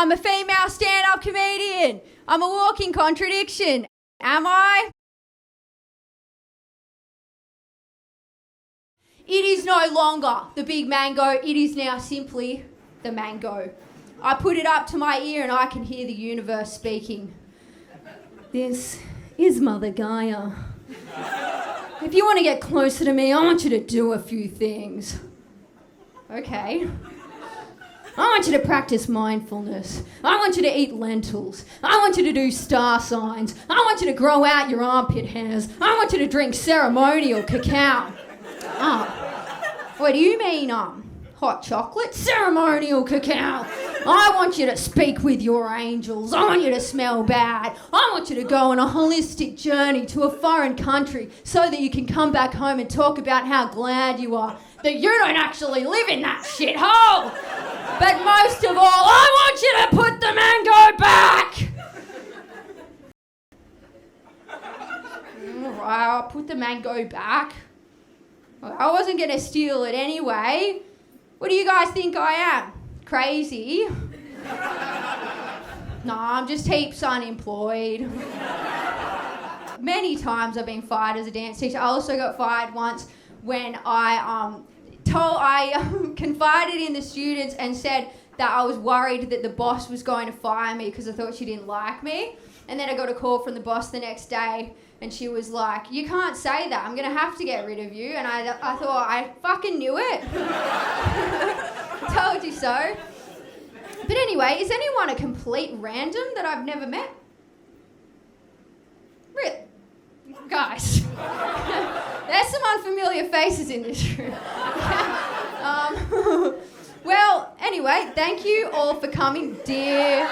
I'm a female stand-up comedian. I'm a walking contradiction. Am I? It is no longer the big mango. It is now simply the mango. I put it up to my ear and I can hear the universe speaking. This is Mother Gaia. If you want to get closer to me, I want you to do a few things. Okay. I want you to practice mindfulness. I want you to eat lentils. I want you to do star signs. I want you to grow out your armpit hairs. I want you to drink ceremonial cacao. What do you mean, hot chocolate? Ceremonial cacao. I want you to speak with your angels. I want you to smell bad. I want you to go on a holistic journey to a foreign country so that you can come back home and talk about how glad you are that you don't actually live in that shithole. But most of all, I want you to put the mango back. I'll put the mango back. I wasn't going to steal it anyway. What do you guys think I am? Crazy? No, I'm just heaps unemployed. Many times I've been fired as a dance teacher. I also got fired once when I confided in the students and said that I was worried that the boss was going to fire me because I thought she didn't like me. And then I got a call from the boss the next day and she was like, you can't say that, I'm going to have to get rid of you. And I thought, I fucking knew it. Told you so. But anyway, is anyone a complete random that I've never met? Really? Guys. There's some unfamiliar faces in this room. Well, anyway, thank you all for coming, dear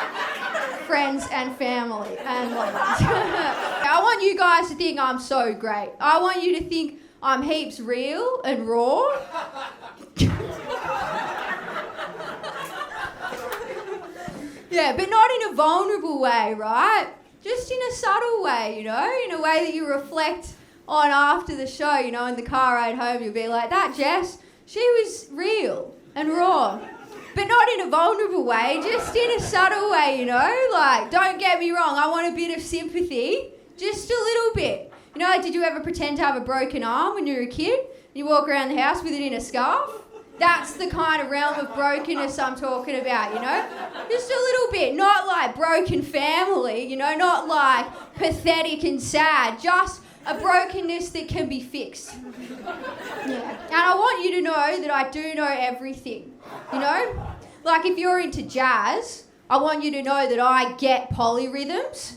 friends and family and lovers. I want you guys to think I'm so great. I want you to think I'm heaps real and raw. Yeah, but not in a vulnerable way, right? Just in a subtle way, you know, in a way that you reflect on after the show, you know, in the car ride home, you'll be like, that Jess, she was real and raw. But not in a vulnerable way, just in a subtle way, you know? Like, don't get me wrong, I want a bit of sympathy, just a little bit. You know, like, did you ever pretend to have a broken arm when you were a kid? You walk around the house with it in a scarf? That's the kind of realm of brokenness I'm talking about, you know? Just a little bit, not like broken family, you know, not like pathetic and sad, just a brokenness that can be fixed. Yeah. And I want you to know that I do know everything, you know? Like if you're into jazz, I want you to know that I get polyrhythms.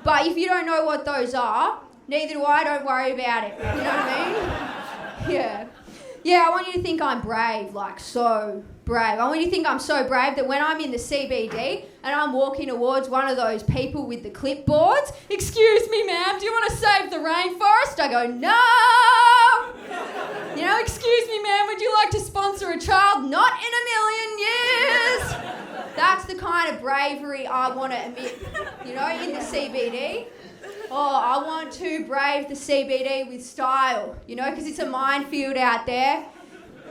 But if you don't know what those are, neither do I, don't worry about it. You know what I mean? Yeah. Yeah, I want you to think I'm brave, like so brave. I want you to think I'm so brave that when I'm in the CBD and I'm walking towards one of those people with the clipboards, excuse me, ma'am, do you want to save the rainforest? I go, no! You know, excuse me, ma'am, would you like to sponsor a child? Not in a million years! That's the kind of bravery I want to emit, you know, in the CBD. Oh, I want to brave the CBD with style, you know, because it's a minefield out there.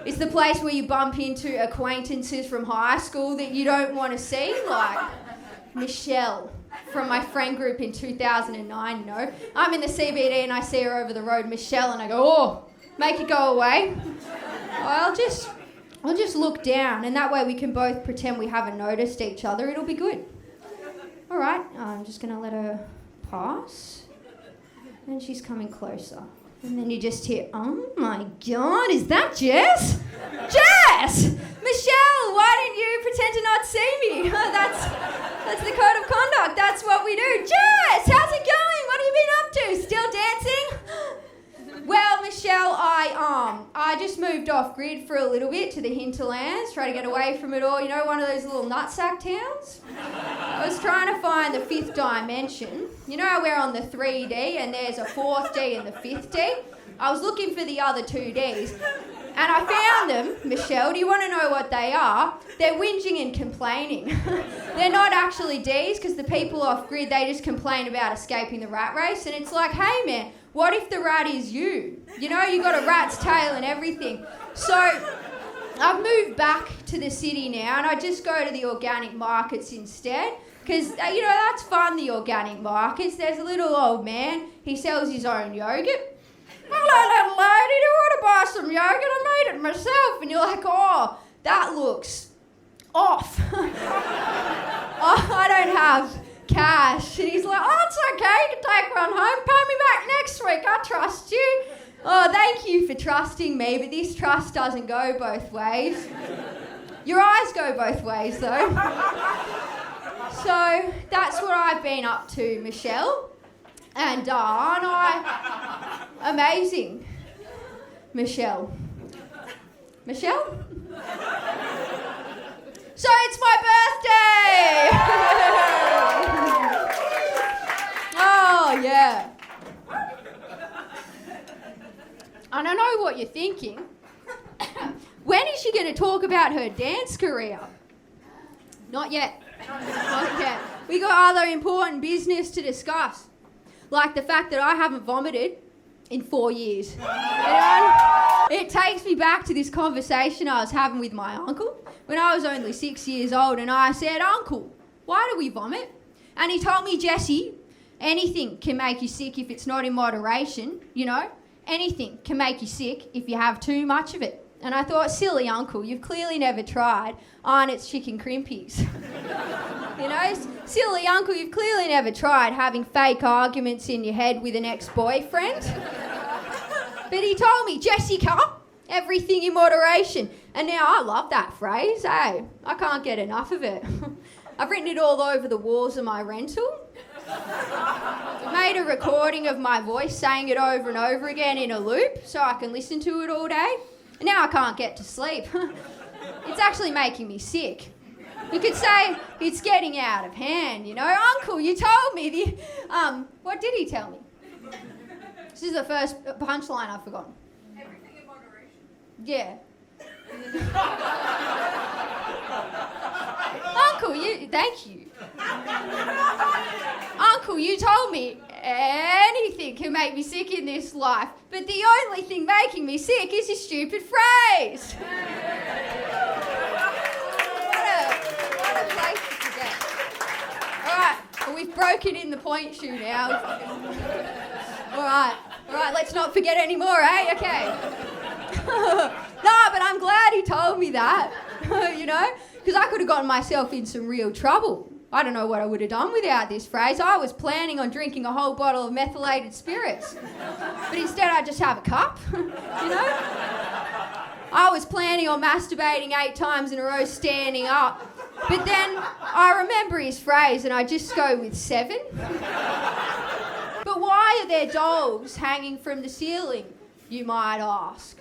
It's the place where you bump into acquaintances from high school that you don't want to see, like Michelle from my friend group in 2009, you know. I'm in the CBD and I see her over the road, Michelle, and I go, oh, make it go away. I'll just look down, and that way we can both pretend we haven't noticed each other. It'll be good. All right, I'm just going to let her pass, and she's coming closer, and then you just hear, oh my God, is that Jess? Jess! Michelle, why didn't you pretend to not see me? That's the code of conduct, that's what we do. Jess, how's it going? What have you been up to? Still dancing? Well, Michelle, I just moved off grid for a little bit to the hinterlands, try to get away from it all. You know, one of those little nutsack towns? I was trying to find the fifth dimension. You know how we're on the 3D and there's a 4th D and the 5th D? I was looking for the other 2 Ds. And I found them, Michelle. Do you want to know what they are? They're whinging and complaining. They're not actually Ds because the people off grid, they just complain about escaping the rat race. And it's like, hey man, what if the rat is you? You know, you got a rat's tail and everything. So I've moved back to the city now and I just go to the organic markets instead. Because, that's fun, the organic markets. There's a little old man, he sells his own yogurt. Hello, little lady, do you want to buy some yogurt? I made it myself. And you're like, oh, that looks off. Oh, I don't have cash. And he's like, oh, it's okay, you can take one home. Pay me back next week, I trust you. Oh, thank you for trusting me, but this trust doesn't go both ways. Your eyes go both ways, though. So that's what I've been up to, Michelle. And aren't I amazing? Michelle. Michelle? So it's my birthday! Oh, yeah. I don't know what you're thinking. When is she going to talk about her dance career? Not yet. Not yet. We got other important business to discuss. Like the fact that I haven't vomited in 4 years. It takes me back to this conversation I was having with my uncle when I was only 6 years old, and I said, Uncle, why do we vomit? And he told me, Jessie, anything can make you sick if it's not in moderation, Anything can make you sick if you have too much of it. And I thought, silly uncle, you've clearly never tried Arnott's chicken crimpies. Silly uncle, you've clearly never tried having fake arguments in your head with an ex-boyfriend. But he told me, Jessica, everything in moderation. And now I love that phrase, I can't get enough of it. I've written it all over the walls of my rental. I made a recording of my voice saying it over and over again in a loop so I can listen to it all day. And now I can't get to sleep. It's actually making me sick. You could say it's getting out of hand, Uncle, you told me what did he tell me? This is the first punchline I've forgotten. Everything in moderation. Yeah. Uncle, thank you. Uncle, you told me anything can make me sick in this life, but the only thing making me sick is your stupid phrase. What a place to forget. All right, well, we've broken in the point shoe now. All right, let's not forget anymore, eh? Okay. No, but I'm glad he told me that, because I could have gotten myself in some real trouble. I don't know what I would have done without this phrase. I was planning on drinking a whole bottle of methylated spirits. But instead I just have a cup, I was planning on masturbating 8 times in a row standing up. But then I remember his phrase and I just go with 7. But why are there dolls hanging from the ceiling, you might ask?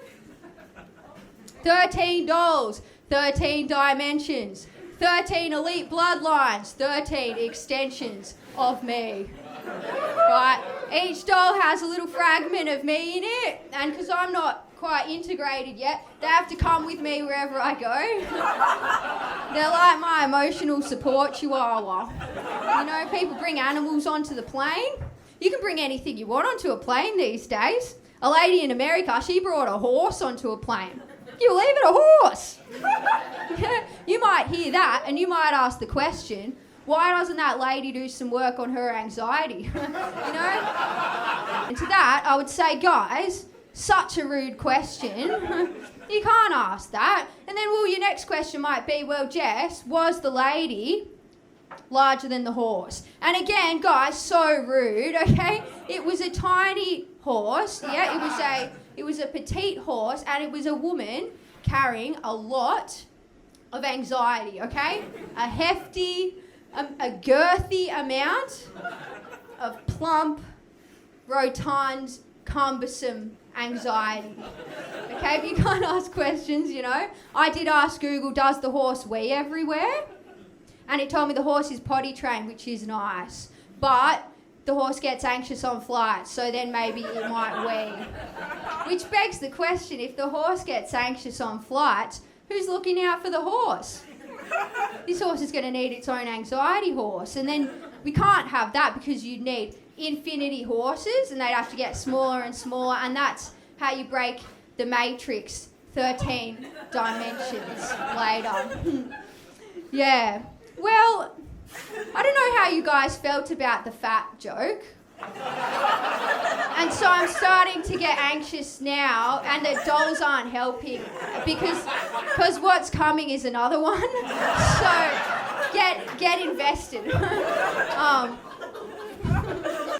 13 dolls, 13 dimensions. 13 elite bloodlines, 13 extensions of me. Right? Each doll has a little fragment of me in it, and because I'm not quite integrated yet, they have to come with me wherever I go. They're like my emotional support chihuahua. People bring animals onto the plane. You can bring anything you want onto a plane these days. A lady in America, she brought a horse onto a plane. You believe it, a horse? You might hear that and you might ask the question, why doesn't that lady do some work on her anxiety? And to that, I would say, guys, such a rude question. You can't ask that. And then, your next question might be, well, Jess, was the lady larger than the horse? And again, guys, so rude, okay? It was a tiny horse, yeah? It was a petite horse, and it was a woman carrying a lot of anxiety, okay? A hefty, a girthy amount of plump, rotund, cumbersome anxiety. Okay, but you can't ask questions, I did ask Google, does the horse wee everywhere? And it told me the horse is potty trained, which is nice. But the horse gets anxious on flights, so then maybe it might wee. Which begs the question, if the horse gets anxious on flights, who's looking out for the horse? This horse is going to need its own anxiety horse. And then we can't have that because you'd need infinity horses and they'd have to get smaller and smaller, and that's how you break the matrix 13 dimensions later. Yeah. Well, I don't know how you guys felt about the fat joke. And so I'm starting to get anxious now, and the dolls aren't helping because what's coming is another one. So get invested.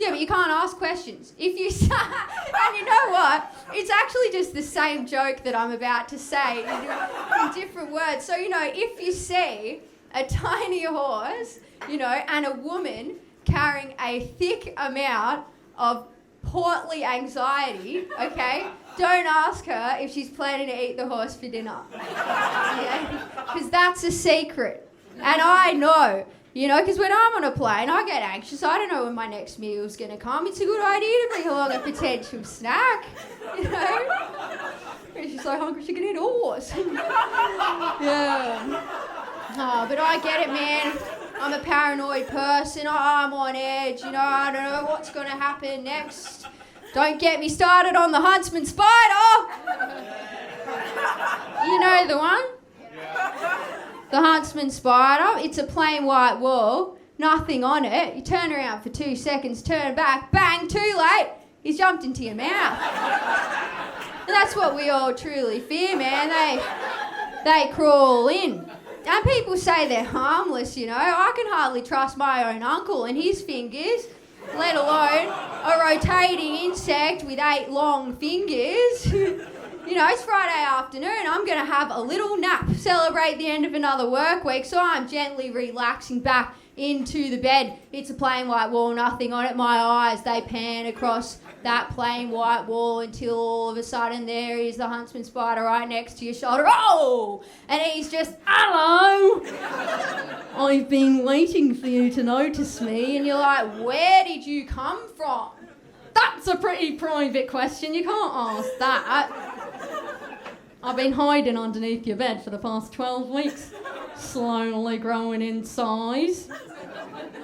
Yeah, but you can't ask questions. If you and you know what? It's actually just the same joke that I'm about to say in different words. So, if you see a tiny horse, and a woman carrying a thick amount of portly anxiety, okay, don't ask her if she's planning to eat the horse for dinner. Yeah? Because that's a secret. And I know. Because when I'm on a plane, I get anxious. I don't know when my next meal's going to come. It's a good idea to bring along a potential snack, If she's so hungry, she can eat a horse. Yeah. Oh, but I get it, man. I'm a paranoid person. I'm on edge. I don't know what's going to happen next. Don't get me started on the huntsman spider. You know the one? The huntsman spider, it's a plain white wall, nothing on it. You turn around for 2 seconds, turn back, bang, too late, he's jumped into your mouth. And that's what we all truly fear, man. They crawl in. And people say they're harmless, I can hardly trust my own uncle and his fingers, let alone a rotating insect with 8 long fingers. It's Friday afternoon, I'm going to have a little nap, celebrate the end of another work week, so I'm gently relaxing back into the bed. It's a plain white wall, nothing on it. My eyes, they pan across that plain white wall until all of a sudden there is the huntsman spider right next to your shoulder. Oh! And he's just, hello! I've been waiting for you to notice me. And you're like, where did you come from? That's a pretty private question. You can't ask that. I've been hiding underneath your bed for the past 12 weeks, slowly growing in size.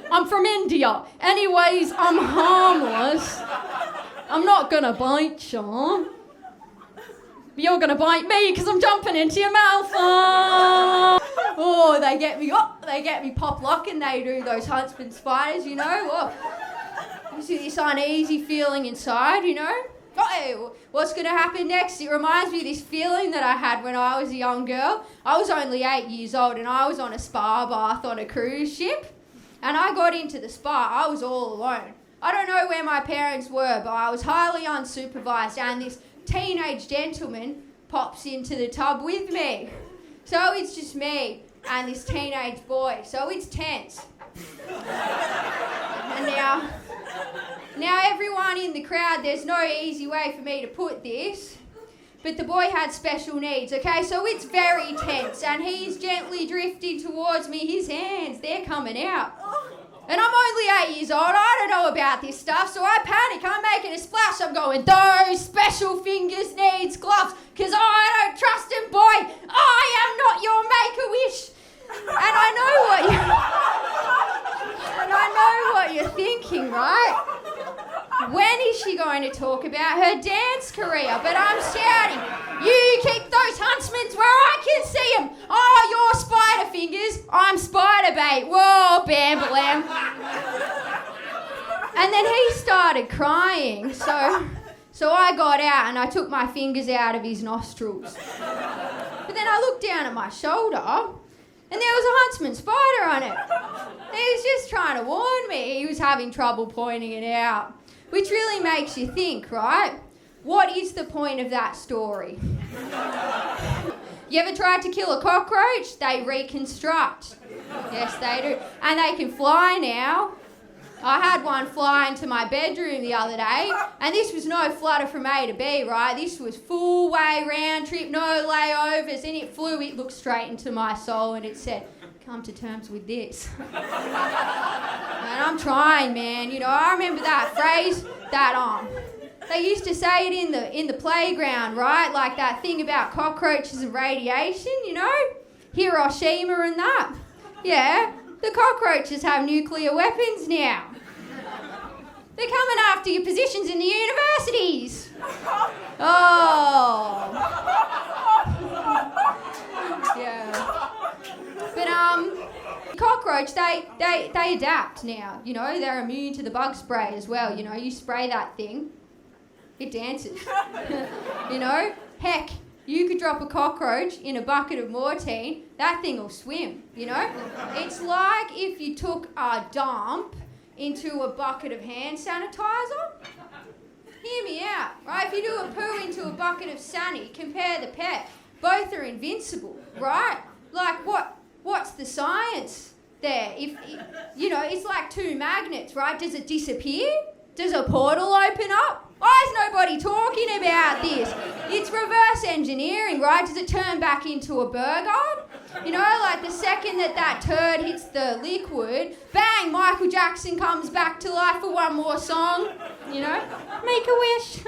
I'm from India. Anyways, I'm harmless. I'm not gonna bite you. You're gonna bite me because I'm jumping into your mouth. Oh, they get me pop locking. They do, those huntsman spiders, Oh, you see this uneasy feeling inside, Oh, what's going to happen next? It reminds me of this feeling that I had when I was a young girl. I was only 8 years old and I was on a spa bath on a cruise ship. And I got into the spa. I was all alone. I don't know where my parents were, but I was highly unsupervised. And this teenage gentleman pops into the tub with me. So it's just me and this teenage boy. So it's tense. And now everyone in the crowd, there's no easy way for me to put this, but the boy had special needs, okay? So it's very tense, and he's gently drifting towards me. His hands, they're coming out. And I'm only 8 years old. I don't know about this stuff, so I panic. I'm making a splash. I'm going, those special fingers needs gloves, because I don't trust him, boy. I am not your Make-A-Wish. And I know what you're thinking, right? When is she going to talk about her dance career? But I'm shouting, you keep those huntsmen where I can see them. Oh, you're spider fingers, I'm spider bait. Whoa, bam, blam. And then he started crying, so I got out and I took my fingers out of his nostrils. But then I looked down at my shoulder and there was a huntsman spider on it. He was just trying to warn me. He was having trouble pointing it out. Which really makes you think, right? What is the point of that story? You ever tried to kill a cockroach? They reconstruct. Yes, they do. And they can fly now. I had one fly into my bedroom the other day, and this was no flutter from A to B, right? This was full way round trip, no layovers, and it flew. It looked straight into my soul, and it said, come to terms with this. And I'm trying, man. I remember that phrase that they used to say it in the playground, right? Like that thing about cockroaches and radiation, Hiroshima and that. Yeah, the cockroaches have nuclear weapons now. They're coming after your positions in the universities. Oh. cockroach, they adapt now, you know, they're immune to the bug spray as well, you know, you spray that thing, it dances, you know, heck, you could drop a cockroach in a bucket of Mortine, that thing will swim, you know. It's like if you took a dump into a bucket of hand sanitizer. Hear me out, right? If you do a poo into a bucket of Sani, compare the pet. Both are invincible, right? Like what's the science there? If you know, it's like two magnets, right? Does it disappear? Does a portal open up? Why is nobody talking about this? It's reverse engineering, right? Does it turn back into a burger? You know, like the second that turd hits the liquid, bang, Michael Jackson comes back to life for one more song, you know? Make a wish.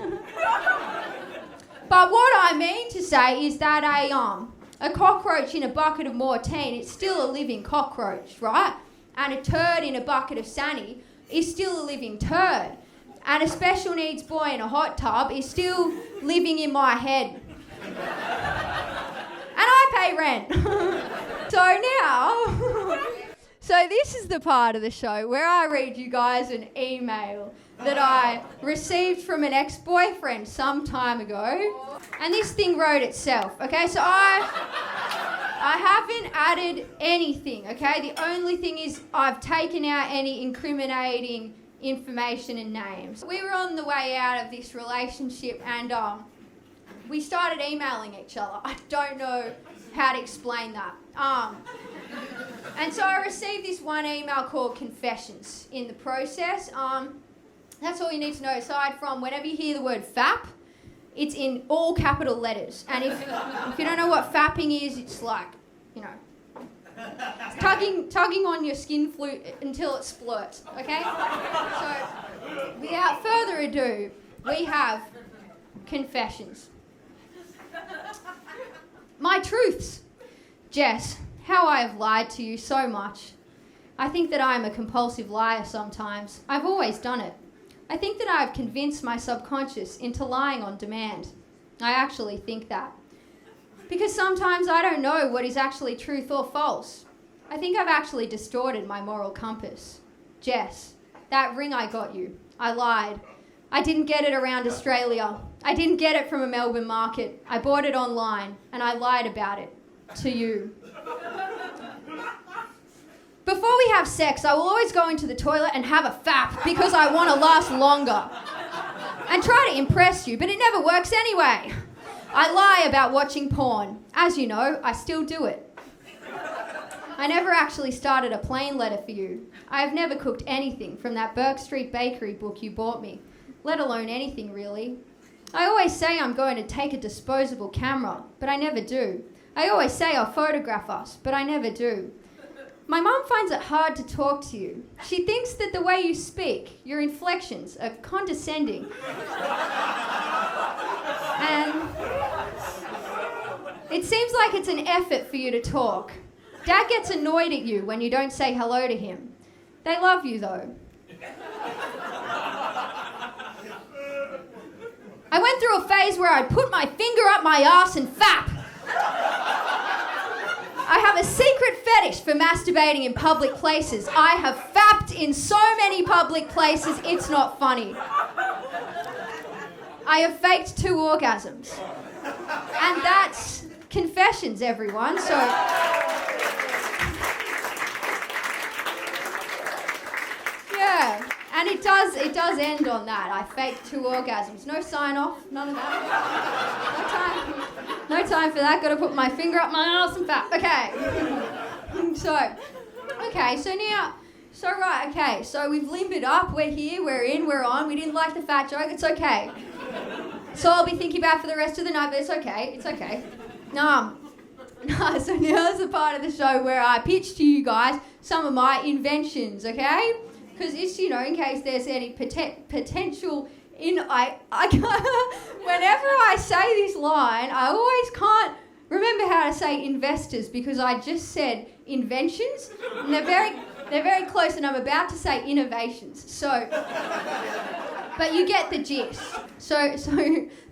But what I mean to say is that a cockroach in a bucket of Mortine, it's still a living cockroach, right? And a turd in a bucket of Sani is still a living turd. And a special needs boy in a hot tub is still living in my head. And I pay rent. So this is the part of the show where I read you guys an email that I received from an ex-boyfriend some time ago. And this thing wrote itself, okay? So I haven't added anything, okay? The only thing is I've taken out any incriminating information and names. We were on the way out of this relationship and we started emailing each other. I don't know how to explain that. And so I received this one email called Confessions in the process. That's all you need to know, aside from whenever you hear the word fap, it's in all capital letters. And if you don't know what fapping is, it's like, you know, it's tugging on your skin flute until it splurts, okay? So, without further ado, we have Confessions. My truths. Jess, how I have lied to you so much. I think that I am a compulsive liar sometimes. I've always done it. I think that I have convinced my subconscious into lying on demand. I actually think that. Because sometimes I don't know what is actually truth or false. I think I've actually distorted my moral compass. Jess, that ring I got you, I lied. I didn't get it around Australia. I didn't get it from a Melbourne market. I bought it online and I lied about it to you. Before we have sex, I will always go into the toilet and have a fap because I want to last longer and try to impress you, but it never works anyway. I lie about watching porn. As you know, I still do it. I never actually started a plain letter for you. I have never cooked anything from that Burke Street Bakery book you bought me, let alone anything really. I always say I'm going to take a disposable camera, but I never do. I always say I'll photograph us, but I never do. My mum finds it hard to talk to you. She thinks that the way you speak, your inflections, are condescending. And it seems like it's an effort for you to talk. Dad gets annoyed at you when you don't say hello to him. They love you though. I went through a phase where I'd put my finger up my arse and fap. I have a secret fetish for masturbating in public places. I have fapped in so many public places, it's not funny. I have faked 2 orgasms. And that's Confessions, everyone. So yeah, and it does end on that. I faked 2 orgasms. No sign off, none of that. No time for that. Got to put my finger up my arse and fap. Okay. So we've limbered up. We're here. We're in. We're on. We didn't like the fat joke. It's okay. So I'll be thinking about for the rest of the night. But it's okay. It's okay. So now's the part of the show where I pitch to you guys some of my inventions. Okay. Because it's, you know, in case there's any potential whenever I say this line, I always can't remember how to say investors because I just said inventions, and they're very close, and I'm about to say innovations. So, but you get the gist. So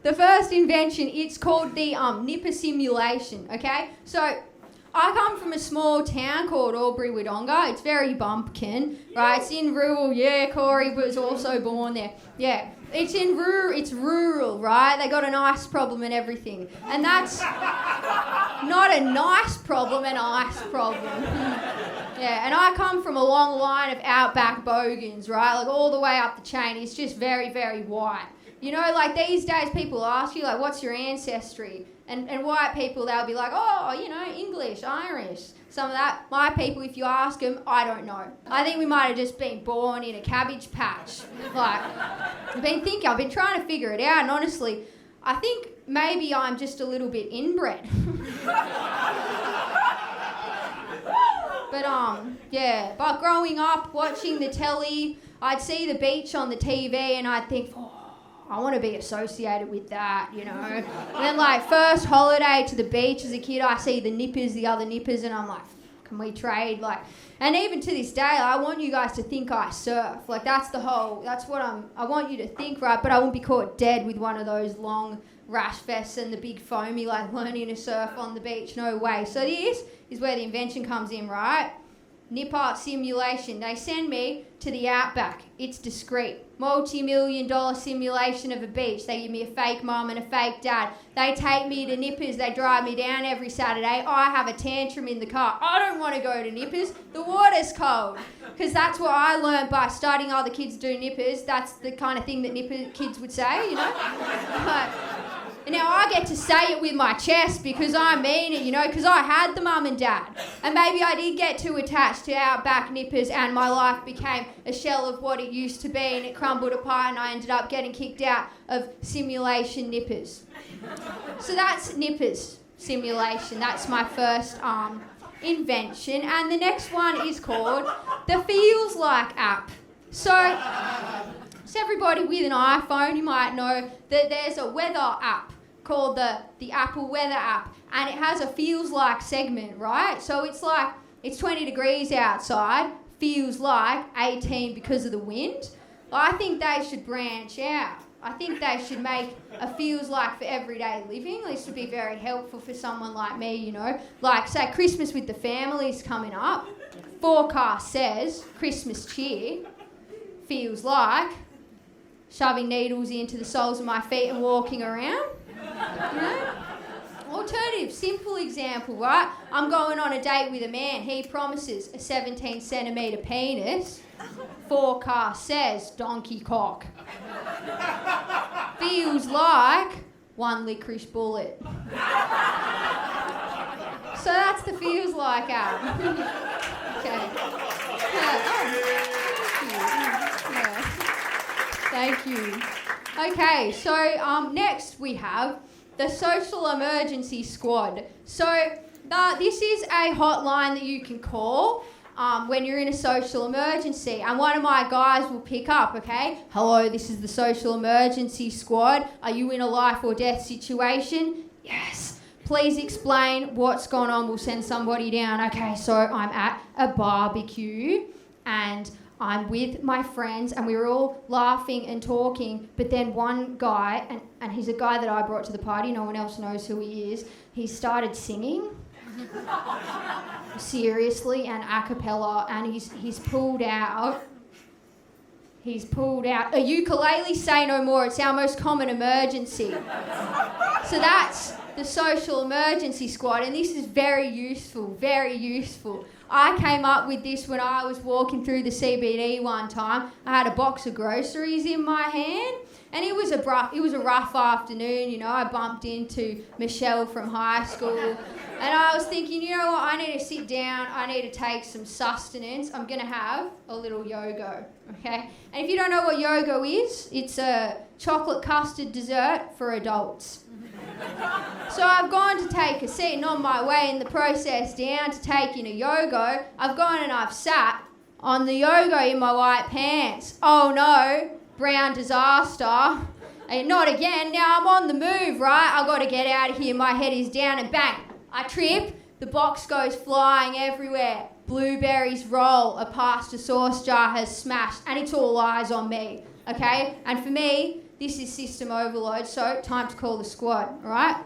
the first invention, it's called the nipper simulation. Okay, so I come from a small town called Albury-Wodonga. It's very bumpkin, right? It's in rural. Yeah, Corey was also born there. Yeah, it's rural, right? They got an ice problem and everything. And that's not a nice problem, an ice problem. Yeah, and I come from a long line of outback bogans, right? Like all the way up the chain. It's just very, very white. You know, like these days people ask you, like, what's your ancestry? And white people, they'll be like, oh, you know, English, Irish, some of that. My people, if you ask them, I don't know. I think we might have just been born in a cabbage patch. Like, I've been trying to figure it out, and honestly, I think maybe I'm just a little bit inbred. But growing up, watching the telly, I'd see the beach on the TV and I'd think, oh, I want to be associated with that, you know. And then, like, first holiday to the beach as a kid, I see the other nippers, and I'm like, can we trade? Like, and even to this day, I want you guys to think I surf. Like, that's what I want you to think, right? But I won't be caught dead with one of those long rash vests and the big foamy, like, learning to surf on the beach. No way. So this is where the invention comes in, right? Nipper simulation. They send me to the outback. It's discreet. Multi-million-dollar simulation of a beach. They give me a fake mum and a fake dad. They take me to Nippers. They drive me down every Saturday. I have a tantrum in the car. I don't want to go to Nippers. The water's cold. Because that's what I learned by studying other kids do Nippers. That's the kind of thing that Nipper kids would say, you know. And now I get to say it with my chest because I mean it, you know, because I had the mum and dad. And maybe I did get too attached to outback Nippers and my life became a shell of what it used to be and it crumbled apart and I ended up getting kicked out of simulation Nippers. So that's Nippers simulation. That's my first invention. And the next one is called the Feels Like app. So everybody with an iPhone, you might know that there's a weather app called the Apple Weather app, and it has a feels like segment, right? So it's like, it's 20 degrees outside, feels like 18 because of the wind. I think they should branch out. I think they should make a feels like for everyday living. This would be very helpful for someone like me, you know. Like, say, Christmas with the family's coming up. Forecast says Christmas cheer feels like shoving needles into the soles of my feet and walking around. You know? Alternative, simple example, right? I'm going on a date with a man. He promises a 17 centimetre penis. Forecast says donkey cock. Feels like one licorice bullet. So that's the feels like app. Okay. Thank you. Okay, so next we have the Social Emergency Squad. So this is a hotline that you can call when you're in a social emergency, and one of my guys will pick up, okay? Hello, this is the Social Emergency Squad. Are you in a life or death situation? Yes. Please explain what's going on. We'll send somebody down. Okay, so I'm at a barbecue and I'm with my friends and we were all laughing and talking, but then one guy, and he's a guy that I brought to the party, no one else knows who he is, he started singing seriously and a cappella, and he's pulled out a ukulele. Say no more, it's our most common emergency. So that's the Social Emergency Squad, and this is very useful, very useful. I came up with this when I was walking through the CBD one time. I had a box of groceries in my hand, and it was a rough afternoon, you know. I bumped into Michelle from high school, and I was thinking, you know what, I need to sit down, I need to take some sustenance. I'm going to have a little yogo, okay? And if you don't know what yogo is, it's a chocolate custard dessert for adults. So I've gone to take a seat, and on my way in the process down to taking a yogo, I've gone and I've sat on the yogo in my white pants. Oh no, brown disaster. And not again, now I'm on the move, right? I've got to get out of here, my head is down, and bang, I trip, the box goes flying everywhere. Blueberries roll, a pasta sauce jar has smashed, and it's all eyes on me, okay? And for me, this is system overload, so time to call the squad, all right?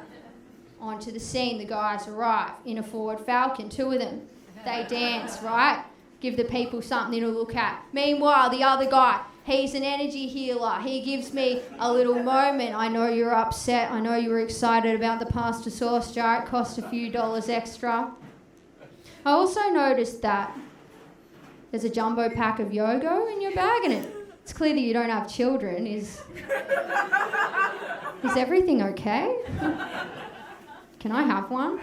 Onto the scene, the guys arrive in a Ford Falcon, 2 of them. They dance, right? Give the people something to look at. Meanwhile, the other guy, he's an energy healer. He gives me a little moment. I know you're upset. I know you were excited about the pasta sauce jar. It cost a few dollars extra. I also noticed that there's a jumbo pack of Yogo in your bag, and it's clear that you don't have children. Is everything okay? Can I have one?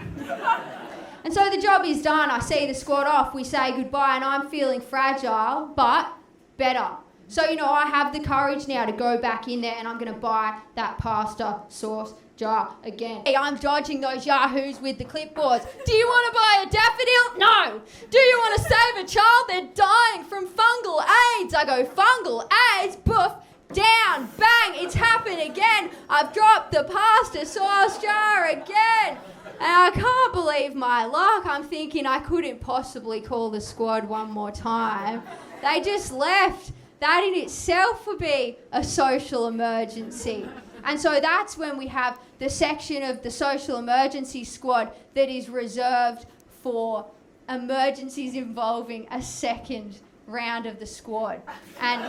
And so the job is done. I see the squad off. We say goodbye, and I'm feeling fragile, but better. So, I have the courage now to go back in there, and I'm going to buy that pasta sauce jar again. Hey, I'm dodging those yahoos with the clipboards. Do you want to buy a daffodil? No. Do you want to save a child? They're dying from fungal AIDS. I go, fungal AIDS? Boof. Down. Bang. It's happened again. I've dropped the pasta sauce jar again. And I can't believe my luck. I'm thinking I couldn't possibly call the squad one more time. They just left. That in itself would be a social emergency. And so that's when we have the section of the social emergency squad that is reserved for emergencies involving a second round of the squad. And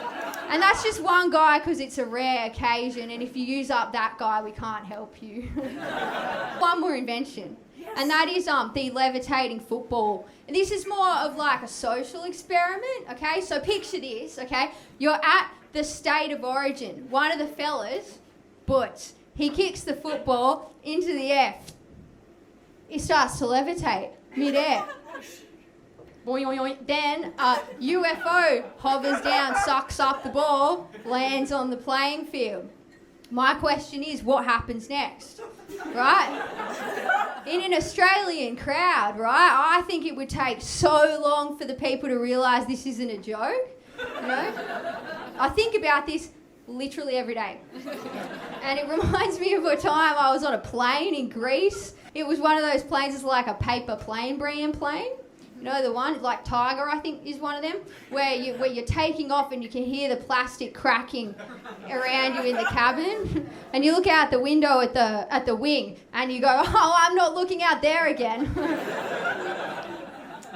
that's just one guy because it's a rare occasion, and if you use up that guy, we can't help you. One more invention. And that is the levitating football. And this is more of like a social experiment, okay? So picture this, okay? You're at the state of origin. One of the fellas, Butts, he kicks the football into the air. It starts to levitate mid-air. Then a UFO hovers down, sucks up the ball, lands on the playing field. My question is, what happens next? Right? In an Australian crowd, right? I think it would take so long for the people to realise this isn't a joke. I think about this literally every day. And it reminds me of a time I was on a plane in Greece. It was one of those planes that's like a paper plane brand plane. The one, like Tiger, I think, is one of them, where you're taking off and you can hear the plastic cracking around you in the cabin. And you look out the window at the wing and you go, oh, I'm not looking out there again.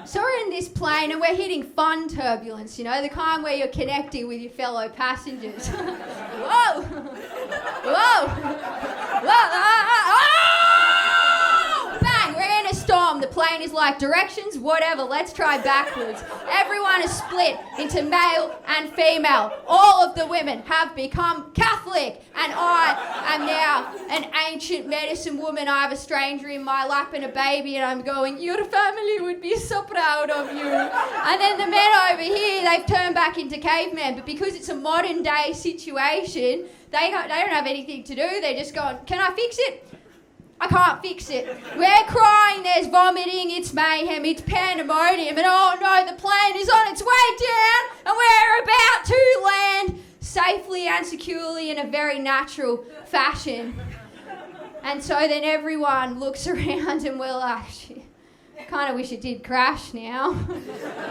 So we're in this plane and we're hitting fun turbulence, the kind where you're connecting with your fellow passengers. Whoa! Whoa! Whoa! Bang! We're in a storm. The plane is like, directions, whatever, let's try backwards. Everyone is split into male and female. All of the women have become Catholic, and I am now an ancient medicine woman. I have a stranger in my lap and a baby, and I'm going, your family would be so proud of you. And then the men over here, they've turned back into cavemen, but because it's a modern day situation, they don't have anything to do. They're just going, can I fix it? I can't fix it. We're crying, there's vomiting, it's mayhem, it's pandemonium, and oh no, the plane is on its way down, and we're about to land safely and securely in a very natural fashion. And so then everyone looks around and we're like, I kind of wish it did crash now.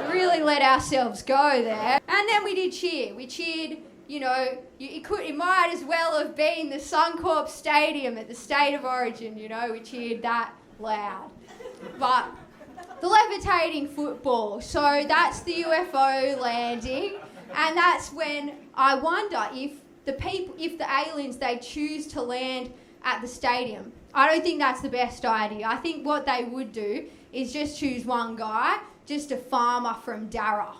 Really let ourselves go there. And then we did cheer. We cheered. It might as well have been the Suncorp Stadium at the State of Origin, we cheered that loud. But the levitating football, so that's the UFO landing, and that's when I wonder if the aliens, they choose to land at the stadium. I don't think that's the best idea. I think what they would do is just choose one guy, just a farmer from Darra.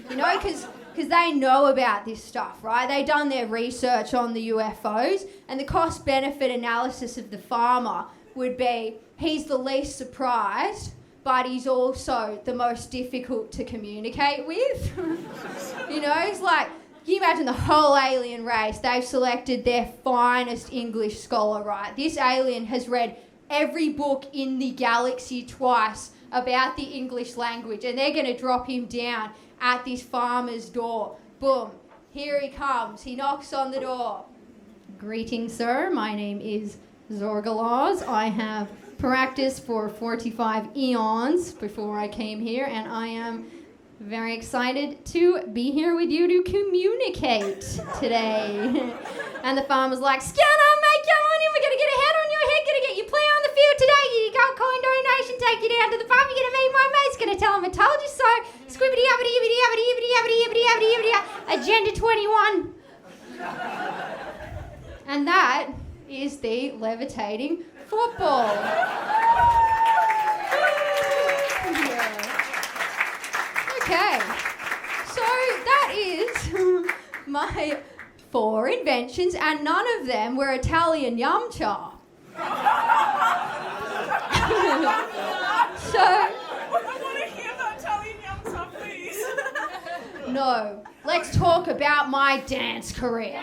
Because they know about this stuff, right? They've done their research on the UFOs, and the cost-benefit analysis of the farmer would be he's the least surprised, but he's also the most difficult to communicate with. It's like, can you imagine the whole alien race? They've selected their finest English scholar, right? This alien has read every book in the galaxy twice about the English language, and they're going to drop him down at this farmer's door. Boom. Here he comes. He knocks on the door. Greetings, sir. My name is Zorgalaws. I have practiced for 45 eons before I came here, and I am very excited to be here with you to communicate today. And the farmer's like, Scanner, make your money. We're going to get a head on your head. Going to get you play on the field Agenda 21. And that is the levitating football. Okay, so that is my 4 inventions, and none of them were Italian yum cha. So, I want to hear that Italian yum cha, please. no, let's talk about my dance career.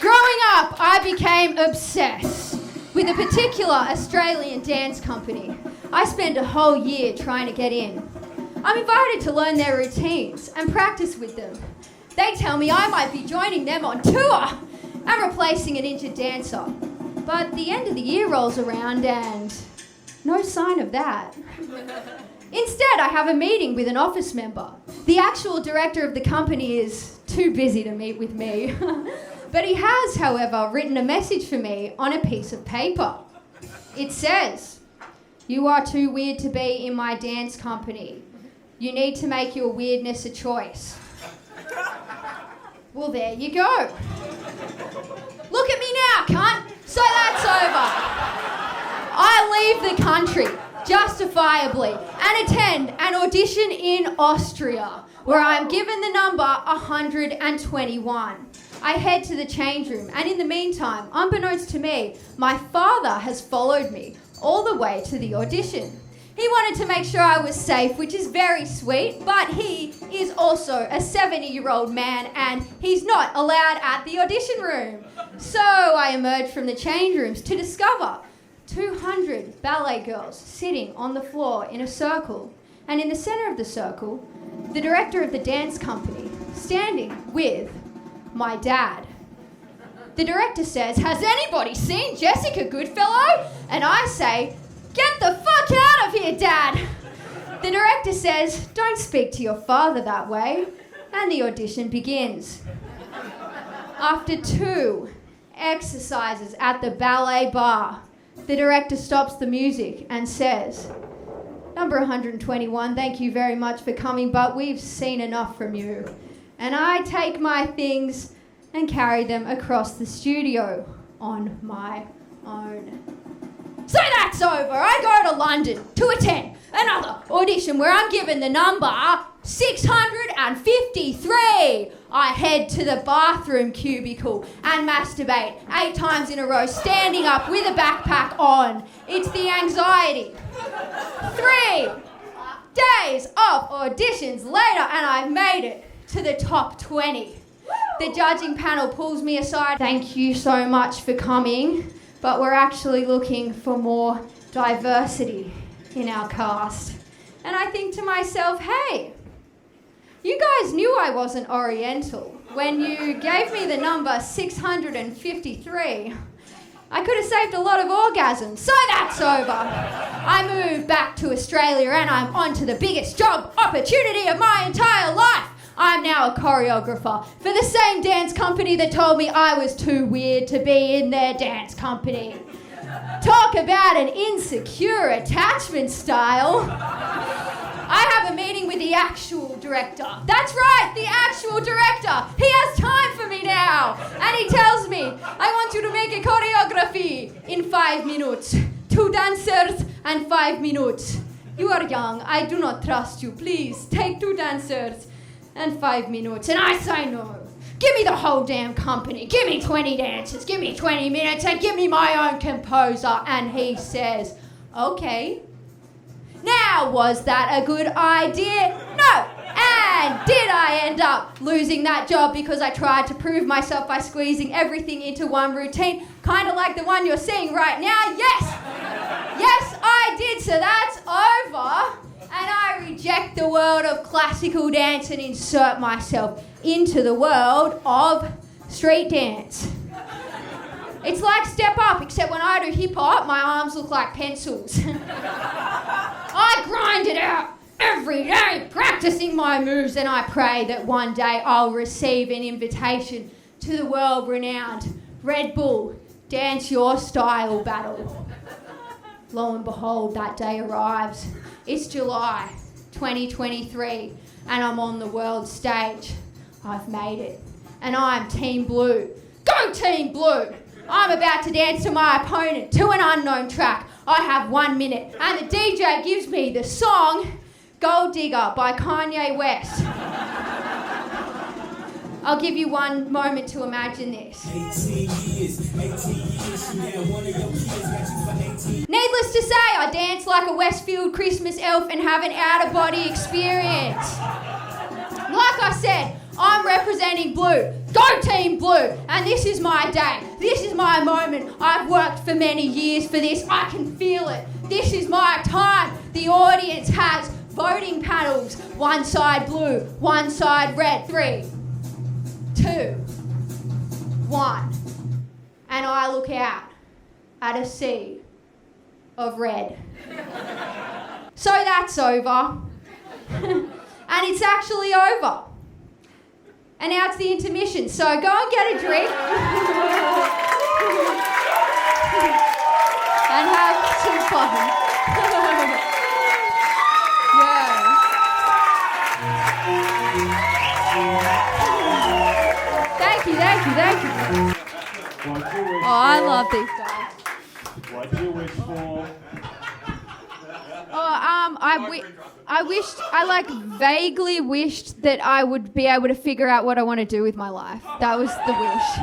Growing up, I became obsessed with a particular Australian dance company. I spent a whole year trying to get in. I'm invited to learn their routines and practice with them. They tell me I might be joining them on tour and replacing an injured dancer. But the end of the year rolls around and no sign of that. Instead, I have a meeting with an office member. The actual director of the company is too busy to meet with me. But he has, however, written a message for me on a piece of paper. It says, "You are too weird to be in my dance company. You need to make your weirdness a choice." Well, there you go. Look at me now, cunt. So that's over. I leave the country, justifiably, and attend an audition in Austria, where I am given the number 121. I head to the change room, and in the meantime, unbeknownst to me, my father has followed me all the way to the audition. He wanted to make sure I was safe, which is very sweet, but he is also a 70-year-old man and he's not allowed at the audition room. So I emerged from the change rooms to discover 200 ballet girls sitting on the floor in a circle, and in the centre of the circle, the director of the dance company, standing with my dad. The director says, "Has anybody seen Jessica Goodfellow?" And I say, "Get the fuck out of here, Dad!" The director says, "Don't speak to your father that way." And the audition begins. After 2 exercises at the ballet bar, the director stops the music and says, "Number 121, thank you very much for coming, but we've seen enough from you." And I take my things and carry them across the studio on my own. So that's over. I go to London to attend another audition where I'm given the number 653. I head to the bathroom cubicle and masturbate 8 times in a row, standing up with a backpack on. It's the anxiety. 3 days of auditions later, and I've made it to the top 20. The judging panel pulls me aside. "Thank you so much for coming, but we're actually looking for more diversity in our cast." And I think to myself, hey, you guys knew I wasn't Oriental when you gave me the number 653. I could have saved a lot of orgasms, so that's over. I move back to Australia and I'm on to the biggest job opportunity of my entire life. I'm now a choreographer for the same dance company that told me I was too weird to be in their dance company. Talk about an insecure attachment style. I have a meeting with the actual director. That's right, the actual director. He has time for me now. And he tells me, "I want you to make a choreography in 5 minutes. 2 dancers and 5 minutes. You are young. I do not trust you. Please take 2 dancers and 5 minutes." And I say no. Give me the whole damn company. Give me 20 dancers. Give me 20 minutes and give me my own composer. And he says, "Okay." Now, was that a good idea? No. And did I end up losing that job because I tried to prove myself by squeezing everything into one routine? Kind of like the one you're seeing right now? Yes. Yes, I did. So that's over. And I reject the world of classical dance and insert myself into the world of street dance. It's like Step Up, except when I do hip-hop, my arms look like pencils. I grind it out every day, practicing my moves, and I pray that one day I'll receive an invitation to the world-renowned Red Bull Dance Your Style battle. lo and behold, that day arrives. It's July 2023 and I'm on the world stage. I've made it. And I'm Team Blue. Go Team Blue! I'm about to dance to my opponent to an unknown track. I have 1 minute and the DJ gives me the song Gold Digger by Kanye West. I'll give you one moment to imagine this. 18 years, Needless to say, I dance like a Westfield Christmas elf and have an out-of-body experience. Like I said, I'm representing Blue. Go Team Blue! And this is my day. This is my moment. I've worked for many years for this. I can feel it. This is my time. The audience has voting panels. One side blue, one side red. 3, 2, 1. And I look out at a sea of red. So that's over. And it's actually over. And now it's the intermission, so go and get a drink. And have some fun. Yeah. Thank you. Oh, I love these guys. What do you wish for? I vaguely wished that I would be able to figure out what I want to do with my life. That was the wish.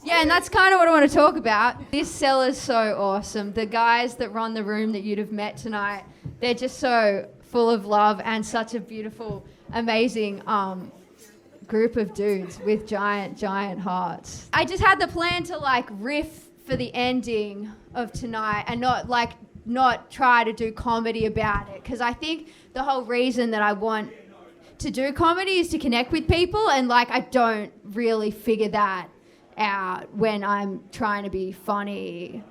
Yeah, and that's kind of what I want to talk about. This cellar's so awesome. The guys that run the room that you'd have met tonight, they're just so full of love and such a beautiful, amazing group of dudes with giant hearts. I just had the plan to riff for the ending of tonight and not try to do comedy about it, because I think the whole reason that I want to do comedy is to connect with people, and I don't really figure that out when I'm trying to be funny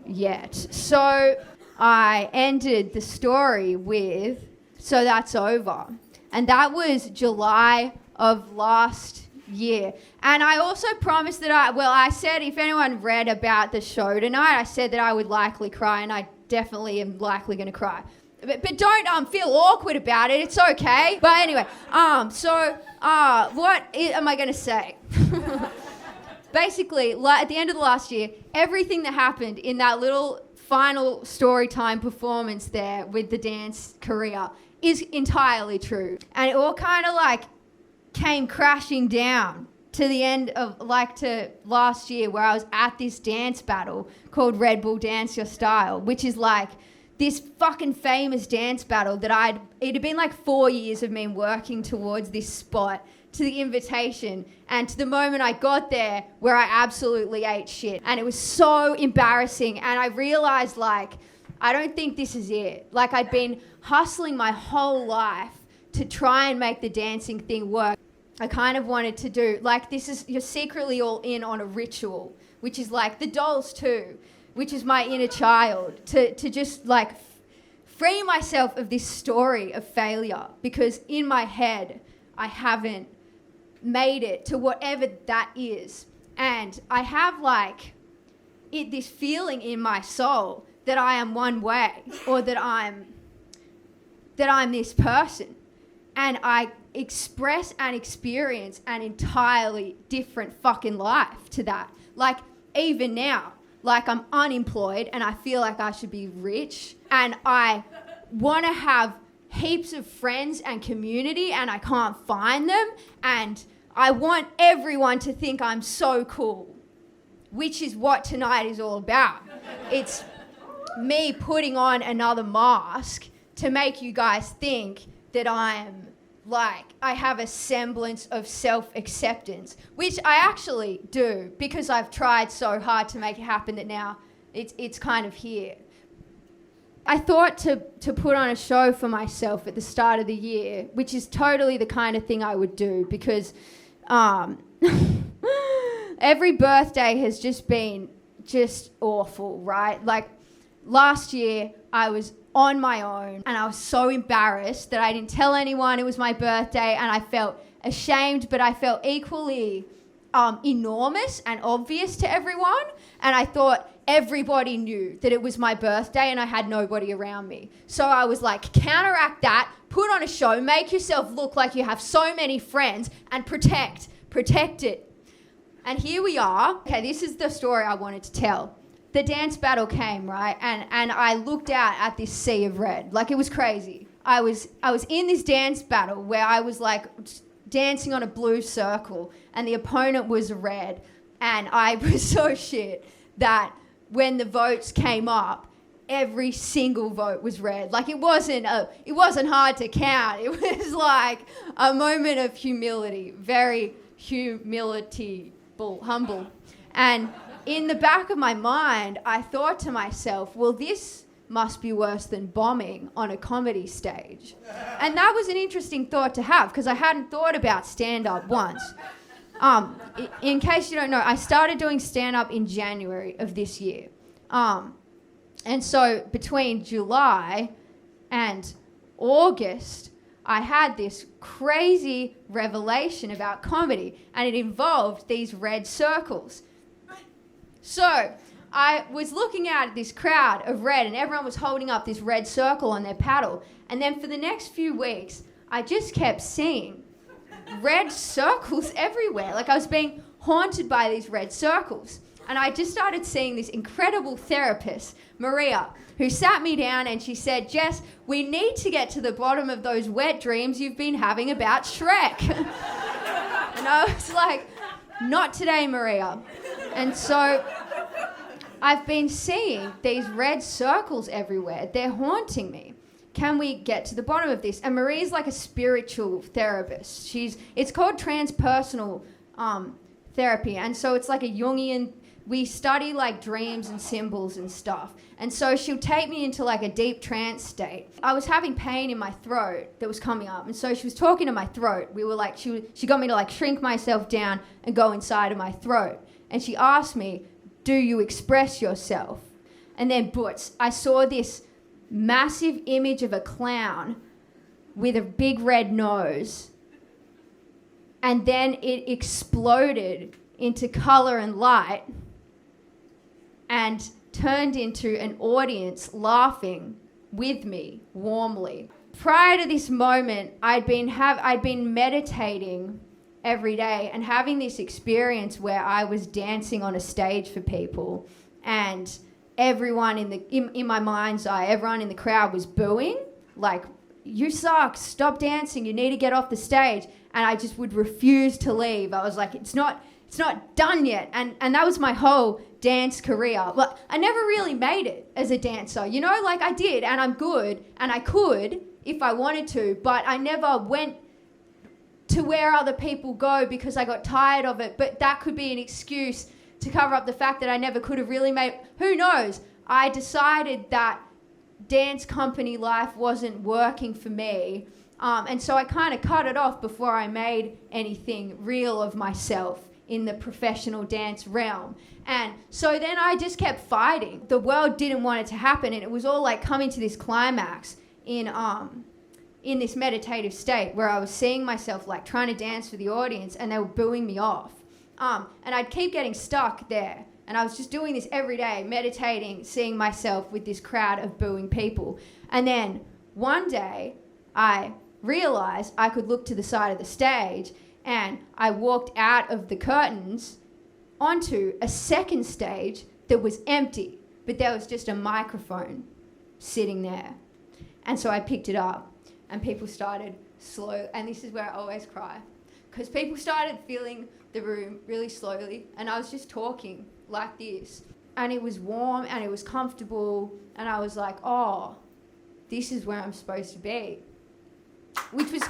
yet. So I ended the story with "So that's over," and that was July of last year. And I also promised that I said if anyone read about the show tonight, I said that I would likely cry, and I definitely am likely going to cry. But don't feel awkward about it. It's okay. But anyway, what am I going to say? Basically, at the end of the last year, everything that happened in that little final story time performance there with the dance career is entirely true. And it all kind of came crashing down to the end of to last year, where I was at this dance battle called Red Bull Dance Your Style, which is this fucking famous dance battle that it had been 4 years of me working towards this spot, to the invitation and to the moment I got there where I absolutely ate shit. And it was so embarrassing, and I realized I don't think this is it. I'd been hustling my whole life to try and make the dancing thing work. I kind of wanted to do, you're secretly all in on a ritual, which is the dolls too, which is my inner child, to just free myself of this story of failure, because in my head, I haven't made it to whatever that is. And I have this feeling in my soul that I am one way, or that I'm this person. And I express and experience an entirely different fucking life to that. Even now, I'm unemployed and I feel like I should be rich, and I want to have heaps of friends and community, and I can't find them, and I want everyone to think I'm so cool, which is what tonight is all about. It's me putting on another mask to make you guys think that I'm I have a semblance of self-acceptance, which I actually do, because I've tried so hard to make it happen that now it's kind of here. I thought to put on a show for myself at the start of the year, which is totally the kind of thing I would do, because every birthday has just been awful, right? Last year I was on my own, and I was so embarrassed that I didn't tell anyone it was my birthday, and I felt ashamed, but I felt equally enormous and obvious to everyone. And I thought everybody knew that it was my birthday and I had nobody around me. So I was like, counteract that, put on a show, make yourself look like you have so many friends, and protect it. And here we are. Okay, this is the story I wanted to tell. The dance battle came, right? And I looked out at this sea of red. Like, it was crazy. I was in this dance battle where I was like dancing on a blue circle and the opponent was red. And I was so shit that when the votes came up, every single vote was red. Like, it wasn't hard to count. It was like a moment of humility, very humble. And in the back of my mind, I thought to myself, well, this must be worse than bombing on a comedy stage. And that was an interesting thought to have, because I hadn't thought about stand-up once. In case you don't know, I started doing stand-up in January of this year. And so between July and August, I had this crazy revelation about comedy, and it involved these red circles. So I was looking out at this crowd of red, and everyone was holding up this red circle on their paddle. And then for the next few weeks, I just kept seeing red circles everywhere. Like, I was being haunted by these red circles. And I just started seeing this incredible therapist, Maria, who sat me down and she said, Jess, we need to get to the bottom of those wet dreams you've been having about Shrek. And I was like, not today, Maria. And so I've been seeing these red circles everywhere. They're haunting me. Can we get to the bottom of this? And Maria's like a spiritual therapist. It's called transpersonal therapy. And so it's like a Jungian, we study like dreams and symbols and stuff. And so she'll take me into like a deep trance state. I was having pain in my throat that was coming up. And so she was talking to my throat. We were like, she got me to like shrink myself down and go inside of my throat. And she asked me, do you express yourself? And then boots, I saw this massive image of a clown with a big red nose. And then it exploded into color and light and turned into an audience laughing with me warmly. Prior to this moment, I'd been meditating every day and having this experience where I was dancing on a stage for people, and everyone in my mind's eye, everyone in the crowd was booing, like, you suck, stop dancing, you need to get off the stage. And I just would refuse to leave. I was like, it's not done yet. And that was my whole dance career. Well, I never really made it as a dancer, you know, like I did, and I'm good, and I could if I wanted to, but I never went to where other people go because I got tired of it. But that could be an excuse to cover up the fact that I never could have really made, who knows? I decided that dance company life wasn't working for me. And so I kind of cut it off before I made anything real of myself in the professional dance realm. And so then I just kept fighting. The world didn't want it to happen, and it was all like coming to this climax in this meditative state where I was seeing myself like trying to dance for the audience, and they were booing me off. And I'd keep getting stuck there. And I was just doing this every day, meditating, seeing myself with this crowd of booing people. And then one day I realized I could look to the side of the stage, and I walked out of the curtains onto a second stage that was empty, but there was just a microphone sitting there. And so I picked it up, and people started slow, and this is where I always cry, because people started filling the room really slowly, and I was just talking like this, and it was warm and it was comfortable, and I was like, oh, this is where I'm supposed to be, which was,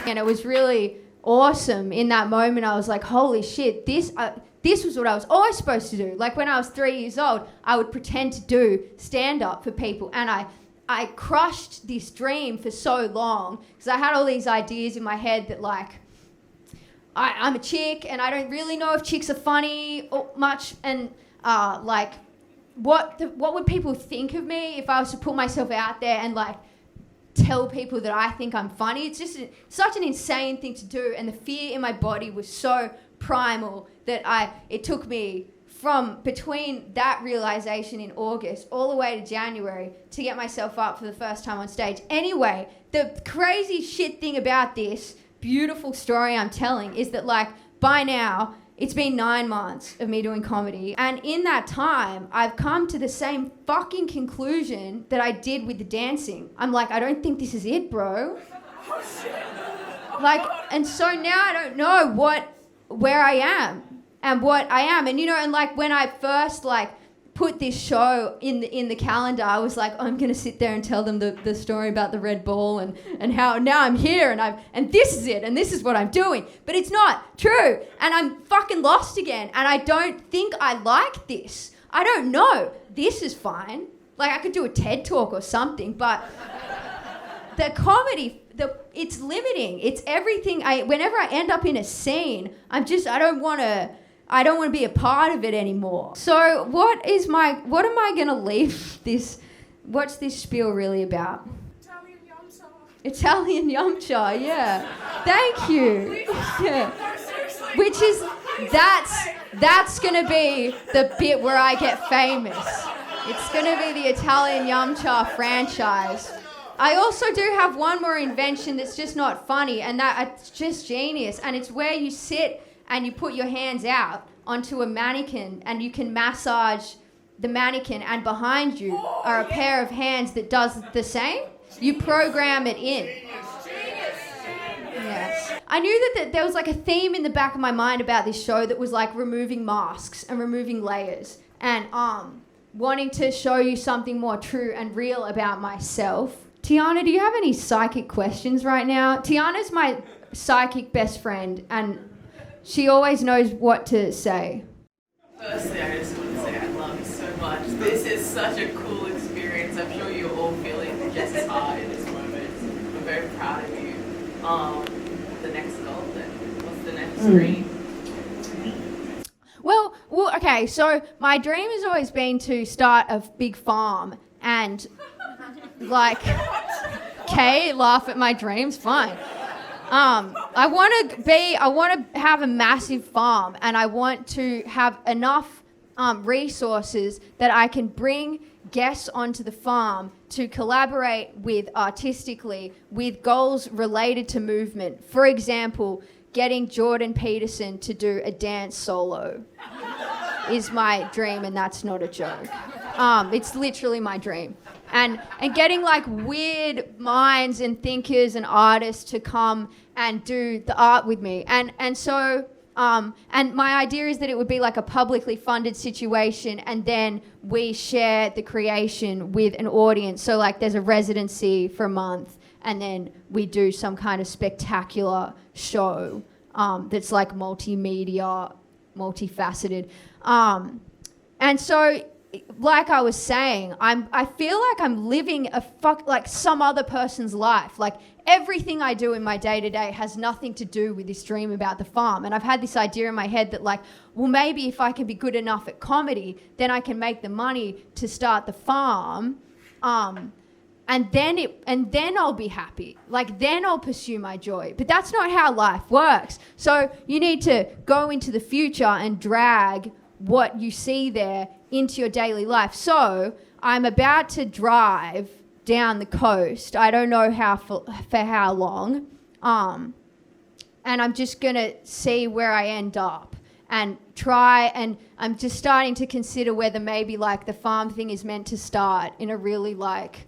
and it was really awesome. In that moment, I was like, holy shit, this was what I was always supposed to do. Like when I was 3 years old, I would pretend to do stand-up for people, and I crushed this dream for so long because I had all these ideas in my head that like, I'm a chick and I don't really know if chicks are funny or much, and like what would people think of me if I was to put myself out there and like tell people that I think I'm funny? It's just such an insane thing to do, and the fear in my body was so primal that it took me from between that realization in August all the way to January to get myself up for the first time on stage. Anyway, the crazy shit thing about this beautiful story I'm telling is that, like, by now, it's been 9 months of me doing comedy. And in that time, I've come to the same fucking conclusion that I did with the dancing. I'm like, I don't think this is it, bro. Like, and so now I don't know where I am and what I am. And, you know, and like when I first like put this show in the calendar, I was like, oh, I'm gonna sit there and tell them the story about the red ball and how now I'm here and this is it and this is what I'm doing. But it's not true. And I'm fucking lost again. And I don't think I like this. I don't know. This is fine. Like, I could do a TED talk or something, but the comedy, it's limiting. It's everything. Whenever I end up in a scene, I don't want to be a part of it anymore. So what am I going to leave this, what's this spiel really about? Italian yum-cha. Italian yum-cha, yeah. Thank you. Yeah. Which is, that's going to be the bit where I get famous. It's going to be the Italian yum-cha franchise. I also do have one more invention that's just not funny, and it's just genius. And it's where you sit and you put your hands out onto a mannequin and you can massage the mannequin, and behind you are a pair of hands that does the same. You program it in. Yes. I knew that there was like a theme in the back of my mind about this show that was like removing masks and removing layers and wanting to show you something more true and real about myself. Tiana, do you have any psychic questions right now? Tiana's my psychic best friend, and she always knows what to say. Firstly, I just want to say I love you so much. This is such a cool experience. I'm sure you're all feeling just as hard in this moment. I'm very proud of you. The next goal then? What's the next dream? Well, okay, so my dream has always been to start a big farm and, like, okay, laugh at my dreams, fine. I want to have a massive farm, and I want to have enough resources that I can bring guests onto the farm to collaborate with artistically with goals related to movement. For example, getting Jordan Peterson to do a dance solo is my dream, and that's not a joke. It's literally my dream. And getting like weird minds and thinkers and artists to come and do the art with me. And so my idea is that it would be like a publicly funded situation, and then we share the creation with an audience. So like there's a residency for a month, and then we do some kind of spectacular show that's like multimedia, multifaceted. And so, like I was saying, I feel like I'm living like some other person's life. Like everything I do in my day-to-day has nothing to do with this dream about the farm. And I've had this idea in my head that like, well, maybe if I can be good enough at comedy, then I can make the money to start the farm. And then I'll be happy. Like then I'll pursue my joy. But that's not how life works. So you need to go into the future and drag what you see there into your daily life. So I'm about to drive down the coast. I don't know for how long. And I'm just going to see where I end up and try. And I'm just starting to consider whether maybe like the farm thing is meant to start in a really like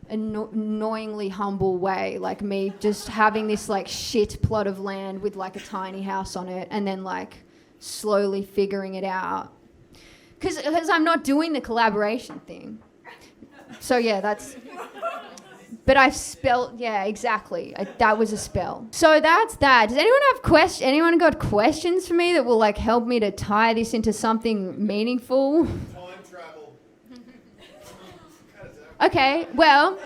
annoyingly humble way, like me just having this like shit plot of land with like a tiny house on it, and then like slowly figuring it out. Because I'm not doing the collaboration thing. So yeah, that's... But I spelled... Yeah, exactly. That was a spell. So that's that. Does anyone have questions? Anyone got questions for me that will like help me to tie this into something meaningful? Time travel. Okay, well,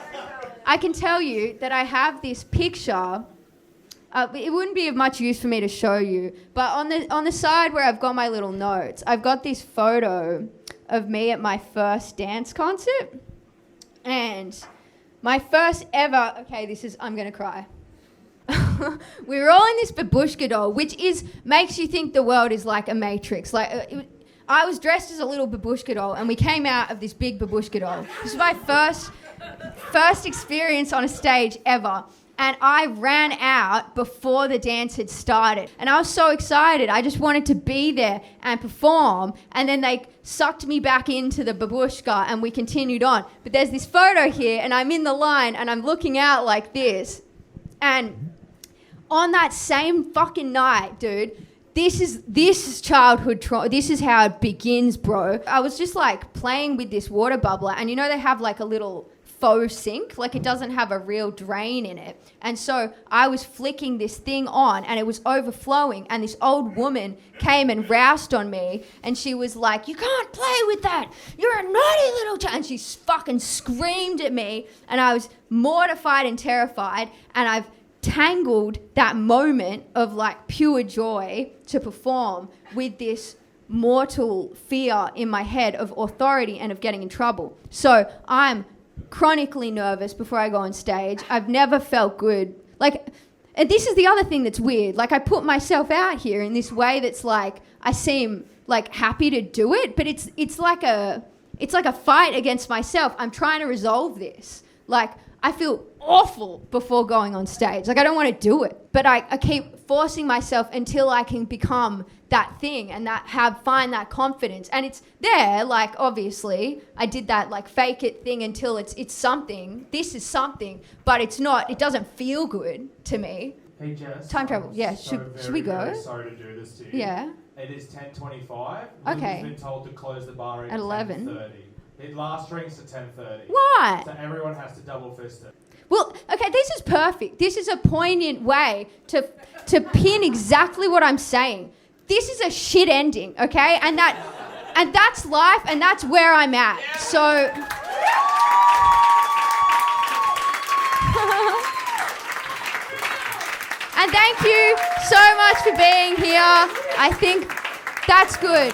I can tell you that I have this picture. It wouldn't be of much use for me to show you, but on the side where I've got my little notes, I've got this photo of me at my first dance concert, and my first ever... Okay, I'm going to cry. we were all in this babushka doll, which makes you think the world is like a matrix. I was dressed as a little babushka doll, and we came out of this big babushka doll. This was my first experience on a stage ever. And I ran out before the dance had started. And I was so excited. I just wanted to be there and perform. And then they sucked me back into the babushka and we continued on. But there's this photo here and I'm in the line and I'm looking out like this. And on that same fucking night, dude, this is childhood trauma. This is how it begins, bro. I was just like playing with this water bubbler, and you know they have like a little faux sink, like it doesn't have a real drain in it. And so I was flicking this thing on and it was overflowing, and this old woman came and roused on me and she was like, "You can't play with that. You're a naughty little child." And she fucking screamed at me, and I was mortified and terrified, and I've tangled that moment of like pure joy to perform with this mortal fear in my head of authority and of getting in trouble. So I'm chronically nervous before I go on stage. I've never felt good. And this is the other thing that's weird. Like, I put myself out here in this way that's like, I seem like happy to do it, but it's like a fight against myself. I'm trying to resolve this. Like, I feel awful before going on stage. Like, I don't want to do it, but I keep forcing myself until I can become that thing and find that confidence. And it's there, like, obviously I did that like fake it thing until it's something. This is something, but it's not, it doesn't feel good to me. Hey Jess. Time travel. Yeah, so should we go? Very sorry to do this to you. Yeah. It is 10:25. Okay. We've been told to close the bar At 11. 10:30. It last drinks at 10:30. Why? So everyone has to double fist it. Well, okay, this is perfect. This is a poignant way to pin exactly what I'm saying. This is a shit ending, okay? And that's life, and that's where I'm at. So and thank you so much for being here. I think that's good.